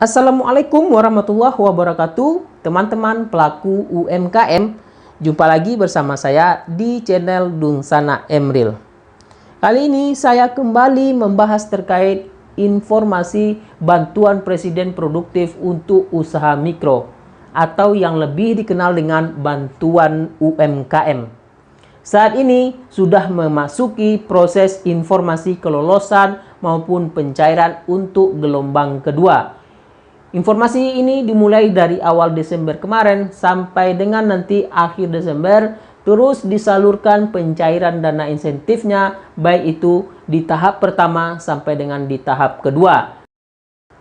Assalamualaikum warahmatullahi wabarakatuh, teman-teman pelaku UMKM. Jumpa lagi bersama saya di channel Dunsana Emril. Kali ini saya kembali membahas terkait informasi bantuan Presiden Produktif untuk usaha mikro atau yang lebih dikenal dengan bantuan UMKM. Saat ini sudah memasuki proses informasi kelolosan maupun pencairan untuk gelombang kedua. Informasi ini dimulai dari awal Desember kemarin sampai dengan nanti akhir Desember, terus disalurkan pencairan dana insentifnya, baik itu di tahap pertama sampai dengan di tahap kedua.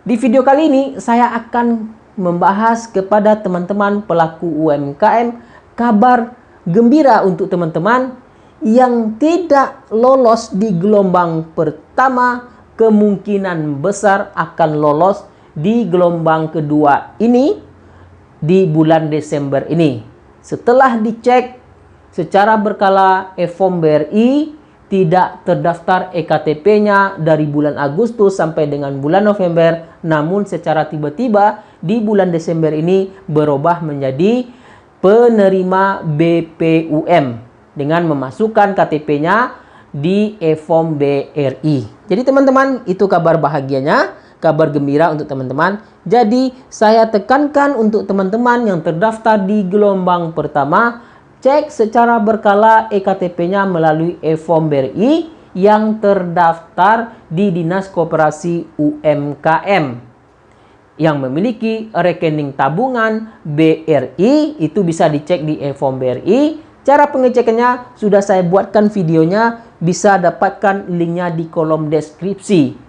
Di video kali ini saya akan membahas kepada teman-teman pelaku UMKM kabar gembira untuk teman-teman yang tidak lolos di gelombang pertama, kemungkinan besar akan lolos di gelombang kedua ini di bulan Desember ini. Setelah dicek secara berkala, EFOM BRI tidak terdaftar EKTP-nya dari bulan Agustus sampai dengan bulan November, namun secara tiba-tiba di bulan Desember ini berubah menjadi penerima BPUM dengan memasukkan KTP-nya di EFOM BRI. Jadi teman-teman, itu kabar bahagianya, kabar gembira untuk teman-teman. Jadi saya tekankan untuk teman-teman yang terdaftar di gelombang pertama, cek secara berkala EKTP-nya melalui EFOM BRI yang terdaftar di Dinas Koperasi UMKM yang memiliki rekening tabungan BRI. Itu bisa dicek di EFOM BRI. Cara pengecekannya sudah saya buatkan videonya, bisa dapatkan linknya di kolom deskripsi.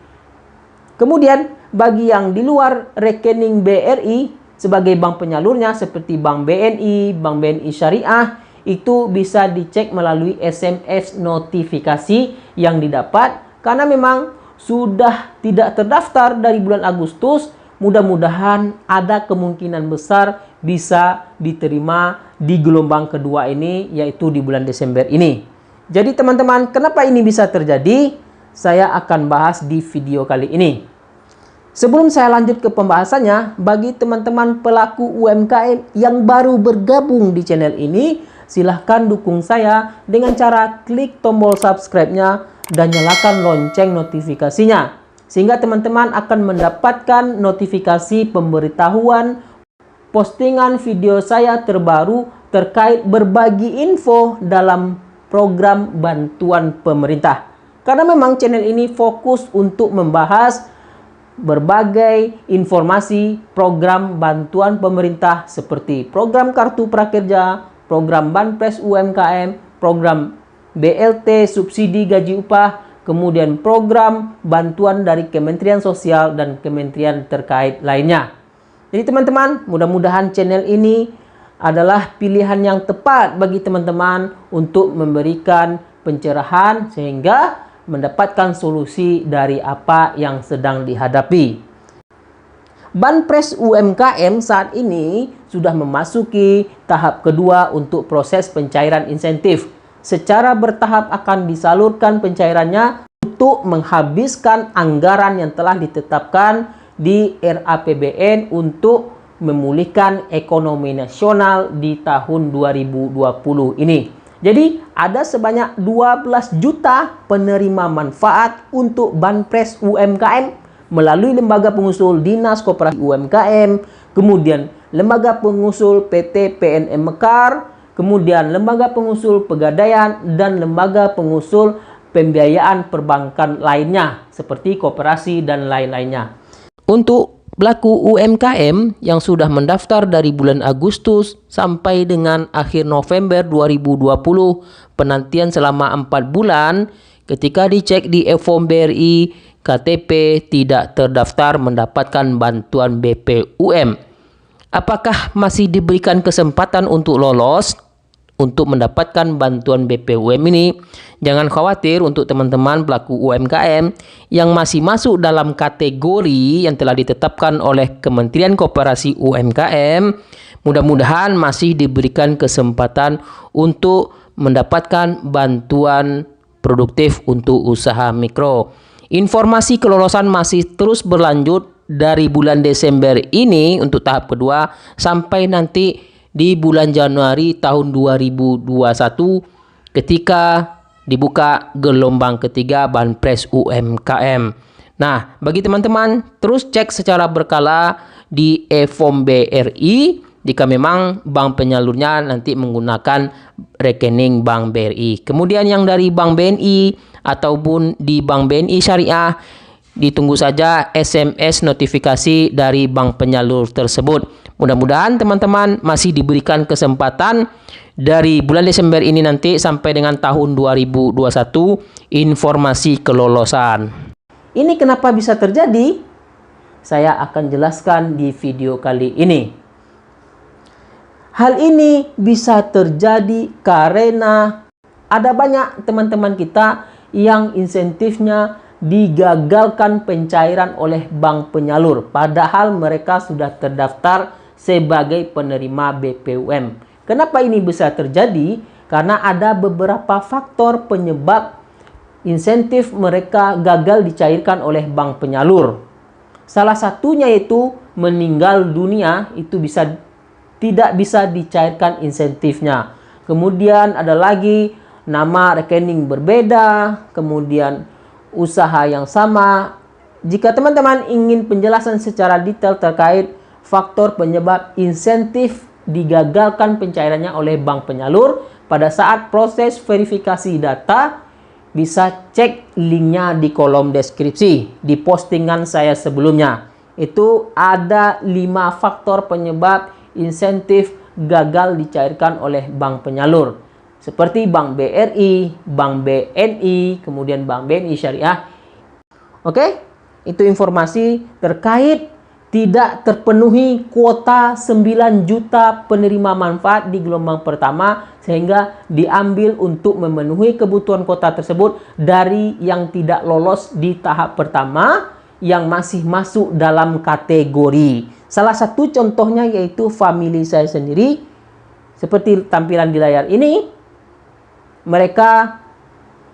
Kemudian bagi yang di luar rekening BRI sebagai bank penyalurnya seperti Bank BNI Syariah, itu bisa dicek melalui SMS notifikasi yang didapat karena memang sudah tidak terdaftar dari bulan Agustus. Mudah-mudahan ada kemungkinan besar bisa diterima di gelombang kedua ini, yaitu di bulan Desember ini. Jadi teman-teman, kenapa ini bisa terjadi? Saya akan bahas di video kali ini. Sebelum saya lanjut ke pembahasannya, bagi teman-teman pelaku UMKM yang baru bergabung di channel ini, silahkan dukung saya dengan cara klik tombol subscribe-nya dan nyalakan lonceng notifikasinya, sehingga teman-teman akan mendapatkan notifikasi pemberitahuan postingan video saya terbaru terkait berbagi info dalam program bantuan pemerintah. Karena memang channel ini fokus untuk membahas berbagai informasi program bantuan pemerintah seperti program Kartu Prakerja, program Banpres UMKM, program BLT subsidi gaji upah, kemudian program bantuan dari Kementerian Sosial dan kementerian terkait lainnya. Jadi teman-teman, mudah-mudahan channel ini adalah pilihan yang tepat bagi teman-teman untuk memberikan pencerahan sehingga mendapatkan solusi dari apa yang sedang dihadapi. Banpres UMKM saat ini sudah memasuki tahap kedua untuk proses pencairan insentif. Secara bertahap akan disalurkan pencairannya untuk menghabiskan anggaran yang telah ditetapkan di RAPBN untuk memulihkan ekonomi nasional di tahun 2020 ini. Jadi ada sebanyak 12 juta penerima manfaat untuk Banpres UMKM melalui lembaga pengusul Dinas Koperasi UMKM, kemudian lembaga pengusul PT PNM Mekar, kemudian lembaga pengusul Pegadaian, dan lembaga pengusul pembiayaan perbankan lainnya seperti koperasi dan lain-lainnya. Untuk pelaku UMKM yang sudah mendaftar dari bulan Agustus sampai dengan akhir November 2020, penantian selama 4 bulan, ketika dicek di EFOM BRI, KTP tidak terdaftar mendapatkan bantuan BPUM. Apakah masih diberikan kesempatan untuk lolos untuk mendapatkan bantuan BPUM ini? Jangan khawatir untuk teman-teman pelaku UMKM yang masih masuk dalam kategori yang telah ditetapkan oleh Kementerian Koperasi UMKM. Mudah-mudahan masih diberikan kesempatan untuk mendapatkan bantuan produktif untuk usaha mikro. Informasi kelolosan masih terus berlanjut dari bulan Desember ini untuk tahap kedua sampai nanti di bulan Januari tahun 2021 ketika dibuka gelombang ketiga Banpres UMKM. Nah, bagi teman-teman, terus cek secara berkala di e-form BRI jika memang bank penyalurnya nanti menggunakan rekening Bank BRI. Kemudian yang dari Bank BNI ataupun di Bank BNI Syariah, ditunggu saja SMS notifikasi dari bank penyalur tersebut. Mudah-mudahan teman-teman masih diberikan kesempatan dari bulan Desember ini nanti sampai dengan tahun 2021 informasi kelolosan. Ini kenapa bisa terjadi? Saya akan jelaskan di video kali ini. Hal ini bisa terjadi karena ada banyak teman-teman kita yang insentifnya digagalkan pencairan oleh bank penyalur, padahal mereka sudah terdaftar sebagai penerima BPUM. Kenapa ini bisa terjadi? Karena ada beberapa faktor penyebab insentif mereka gagal dicairkan oleh bank penyalur. Salah satunya yaitu meninggal dunia, itu tidak bisa dicairkan insentifnya. Kemudian ada lagi nama rekening berbeda, kemudian usaha yang sama. Jika teman-teman ingin penjelasan secara detail terkait faktor penyebab insentif digagalkan pencairannya oleh bank penyalur pada saat proses verifikasi data, bisa cek linknya di kolom deskripsi di postingan saya sebelumnya. Itu ada 5 faktor penyebab insentif gagal dicairkan oleh bank penyalur, seperti Bank BRI, Bank BNI, kemudian Bank BNI Syariah. Oke, itu informasi terkait tidak terpenuhi kuota 9 juta penerima manfaat di gelombang pertama, sehingga diambil untuk memenuhi kebutuhan kuota tersebut dari yang tidak lolos di tahap pertama yang masih masuk dalam kategori. Salah satu contohnya yaitu family saya sendiri. Seperti tampilan di layar ini, mereka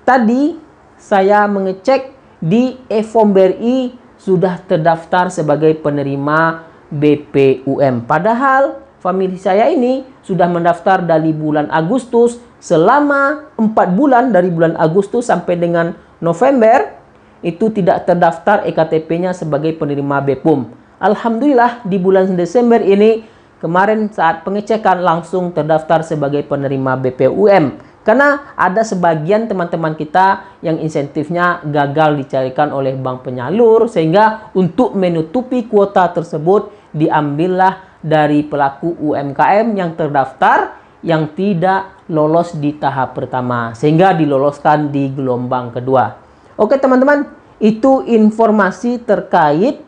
tadi saya mengecek di e-form BRI sudah terdaftar sebagai penerima BPUM. Padahal famili saya ini sudah mendaftar dari bulan Agustus, selama 4 bulan dari bulan Agustus sampai dengan November itu tidak terdaftar EKTP-nya sebagai penerima BPUM. Alhamdulillah di bulan Desember ini kemarin saat pengecekan langsung terdaftar sebagai penerima BPUM. Karena ada sebagian teman-teman kita yang insentifnya gagal dicarikan oleh bank penyalur, sehingga untuk menutupi kuota tersebut diambillah dari pelaku UMKM yang terdaftar yang tidak lolos di tahap pertama, sehingga diloloskan di gelombang kedua. Oke teman-teman, itu informasi terkait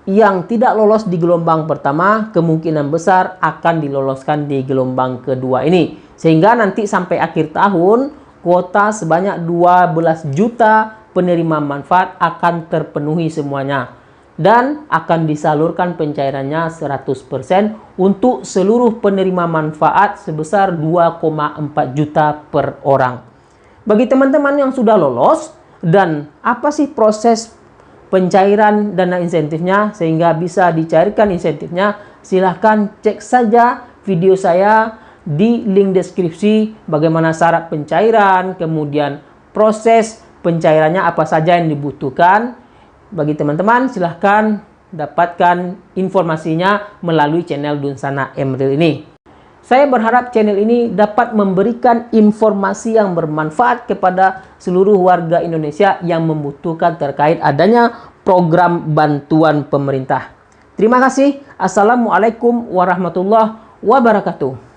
yang tidak lolos di gelombang pertama kemungkinan besar akan diloloskan di gelombang kedua ini. Sehingga nanti sampai akhir tahun, kuota sebanyak 12 juta penerima manfaat akan terpenuhi semuanya. Dan akan disalurkan pencairannya 100% untuk seluruh penerima manfaat sebesar 2,4 juta per orang. Bagi teman-teman yang sudah lolos, dan apa sih proses pencairan dana insentifnya sehingga bisa dicairkan insentifnya, silahkan cek saja video saya di link deskripsi bagaimana syarat pencairan, kemudian proses pencairannya apa saja yang dibutuhkan. Bagi teman-teman silahkan dapatkan informasinya melalui channel Dunsana Emril ini. Saya berharap channel ini dapat memberikan informasi yang bermanfaat kepada seluruh warga Indonesia yang membutuhkan terkait adanya program bantuan pemerintah. Terima kasih. Assalamualaikum warahmatullahi wabarakatuh.